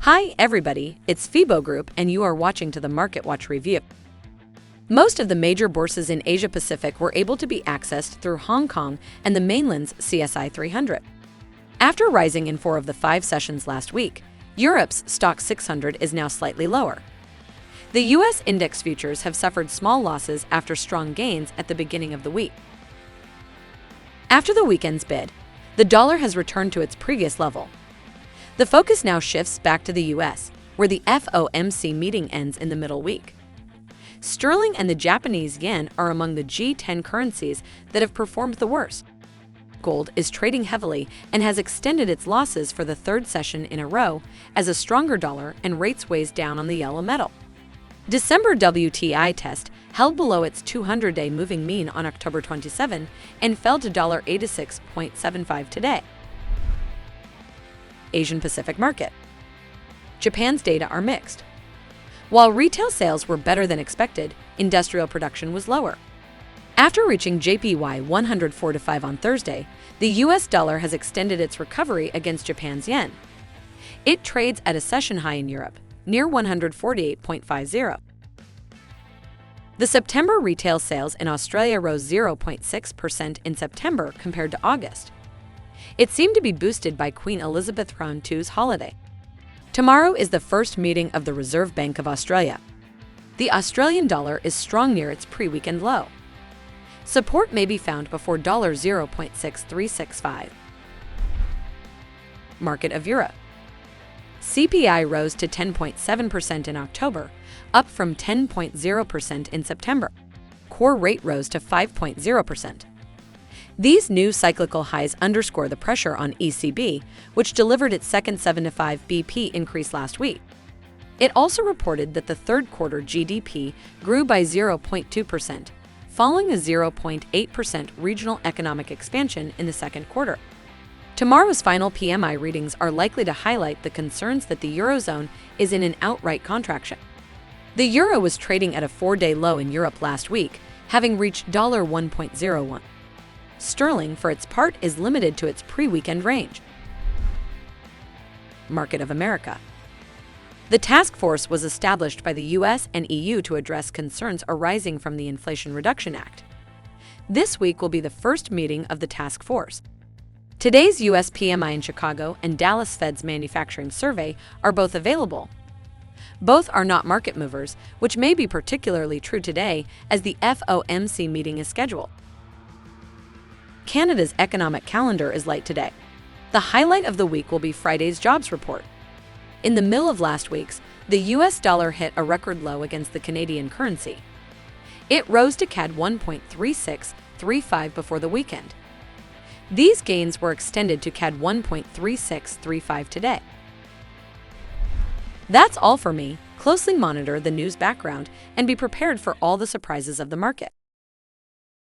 Hi everybody, it's FIBO Group and you are watching to the Market Watch Review. Most of the major bourses in Asia Pacific were able to be accessed through Hong Kong and the mainland's CSI 300. After rising in 4 of the 5 sessions last week, Europe's Stoxx 600 is now slightly lower. The US index futures have suffered small losses after strong gains at the beginning of the week. After the weekend's bid, the dollar has returned to its previous level. The focus now shifts back to the US, where the FOMC meeting ends in the middle week. Sterling and the Japanese yen are among the G10 currencies that have performed the worst. Gold is trading heavily and has extended its losses for the 3rd session in a row as a stronger dollar and rates weighs down on the yellow metal. December WTI test held below its 200-day moving mean on October 27 and fell to $86.75 today. Asian Pacific market. Japan's data are mixed. While retail sales were better than expected, industrial production was lower. After reaching JPY 104.5 on Thursday, the US dollar has extended its recovery against Japan's yen. It trades at a session high in Europe, near 148.50. The September retail sales in Australia rose 0.6% in September compared to August. It seemed to be boosted by Queen Elizabeth II's holiday. Tomorrow is the first meeting of the Reserve Bank of Australia. The Australian dollar is strong near its pre-weekend low. Support may be found before $0.6365. Market of Europe. CPI rose to 10.7% in October, up from 10.0% in September. Core rate rose to 5.0%. These new cyclical highs underscore the pressure on ECB, which delivered its second 75 BP increase last week. It also reported that the third quarter GDP grew by 0.2%, following a 0.8% regional economic expansion in the second quarter. Tomorrow's final PMI readings are likely to highlight the concerns that the Eurozone is in an outright contraction. The euro was trading at a 4-day low in Europe last week, having reached $1.01. Sterling, for its part, is limited to its pre-weekend range. Market of America. The task force was established by the US and EU to address concerns arising from the Inflation Reduction Act. This week will be the first meeting of the task force. Today's US PMI in Chicago and Dallas Fed's manufacturing survey are both available. Both are not market movers, which may be particularly true today as the FOMC meeting is scheduled. Canada's economic calendar is light today. The highlight of the week will be Friday's jobs report. In the middle of last week's, the US dollar hit a record low against the Canadian currency. It rose to CAD 1.3635 before the weekend. These gains were extended to CAD 1.3635 today. That's all for me. Closely monitor the news background and be prepared for all the surprises of the market.